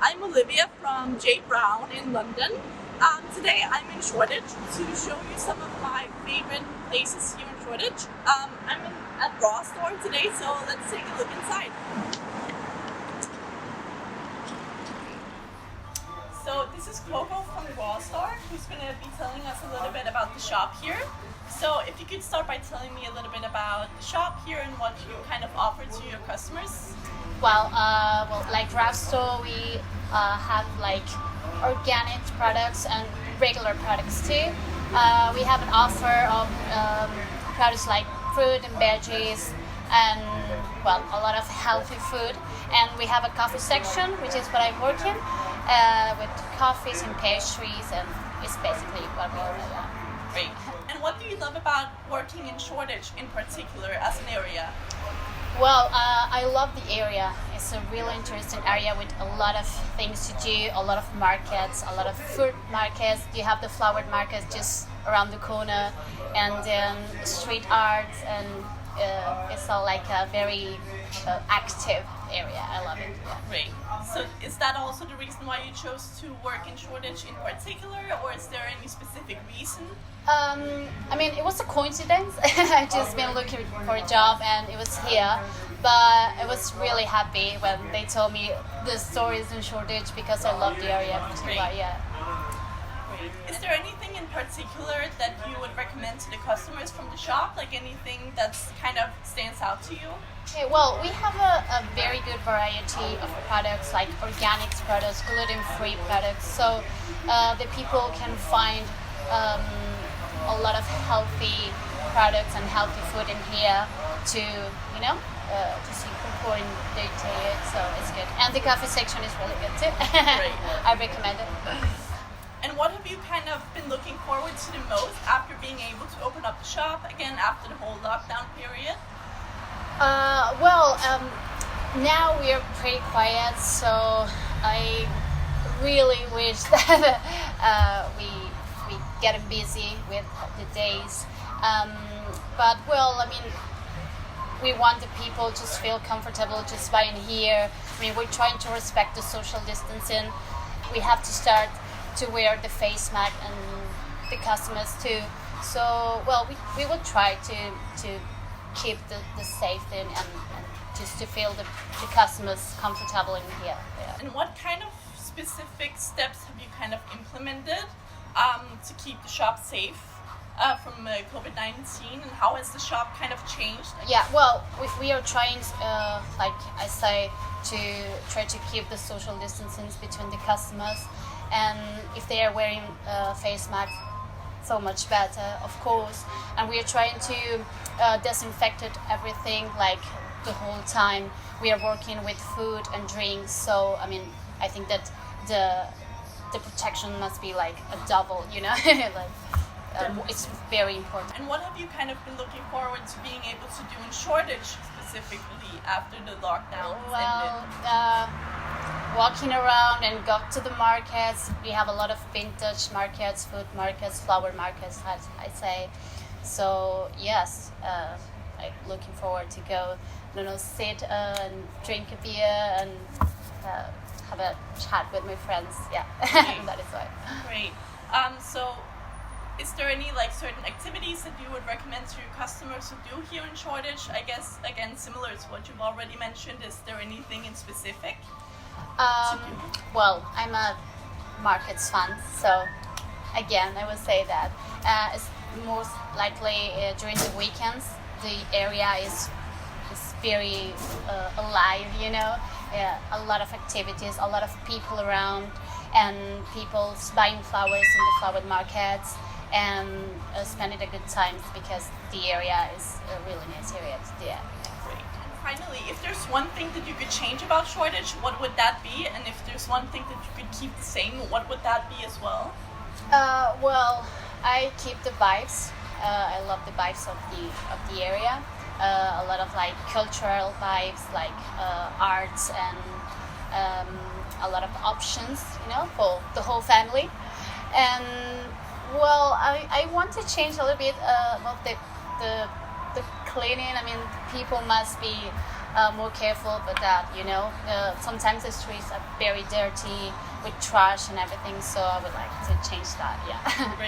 I'm Olivia from J. Brown in London. Today I'm in Shoreditch to show you some of my favorite places here in Shoreditch. I'm in a bra store today, so let's take a look inside. So this is Koko from the bra store, who's going to be telling us a little bit about the shop here. So if you could start by telling me a little bit about the shop here and what you kind of offer to your customers. Well, like craft store, we have like organic products and regular products too. We have an offer of products like fruit and veggies and a lot of healthy food. And we have a coffee section, which is what I work in, with coffees and pastries, and it's basically what we do. Great. And what do you love about working in Shoreditch in particular as an area? Well, I love the area. It's a really interesting area with a lot of things to do, a lot of markets, a lot of fruit markets. You have the flower market just around the corner, and then street art, and it's all like a very active area. I love it. Yeah. Great. So is that also the reason why you chose to work in Shoreditch in particular, or is there any specific reason? I mean, it was a coincidence. I just been looking for a job and it was here. But I was really happy when they told me the store is in Shoreditch because I love the area. Great. Yeah. Great. Is there anything in particular that you would recommend to the customers from the shop? Like anything that's kind of stands out to you? Okay, well, we have a very good variety of products, like organic products, gluten-free products. So the people can find a lot of healthy products and healthy food in here to see Koko in detail. So it's good. And the coffee section is really good too. Great. I recommend it. And what have you kind of been looking forward to the most after being able to open up the shop again after the whole lockdown period? Now we are pretty quiet, so I really wish that we get busy with the days. But we want the people to feel comfortable just buying here. I mean, we're trying to respect the social distancing. We have to start to wear the face mask and the customers too. So, we will try to keep the safety and just to feel the customers comfortable in here. Yeah. And what kind of specific steps have you kind of implemented to keep the shop safe from COVID-19, and how has the shop kind of changed? Yeah, well, we are trying, like I say, to try to keep the social distancing between the customers, and if they are wearing face masks, so much better, of course. And we are trying to disinfect everything like the whole time. We are working with food and drinks, so I think that the protection must be like a double, it's very important. And what have you kind of been looking forward to being able to do in Shoreditch specifically after the lockdown ended? Walking around and go to the markets. We have a lot of vintage markets, food markets, flower markets, as I say. So yes, I'm looking forward to go, sit and drink a beer and have a chat with my friends. Yeah, that is why. Great. So is there any certain activities that you would recommend to your customers to do here in Shoreditch? I guess, again, similar to what you've already mentioned, is there anything in specific? Well, I'm a markets fan, so again, I would say that it's most likely during the weekends. The area is very alive, a lot of activities, a lot of people around, and people buying flowers in the flower markets and spending a good time because the area is a really nice area. Yeah. Great. And finally, if there's one thing that you could change about Shoreditch, what would that be? And if there's one thing that you could keep the same, what would that be as well? I keep the vibes. I love the vibes of the area. A lot of cultural vibes, arts, and a lot of options, for the whole family. And I want to change a little bit of the cleaning. People must be more careful about that. Sometimes the streets are very dirty with trash and everything, so I would like to change that. Yeah. Great.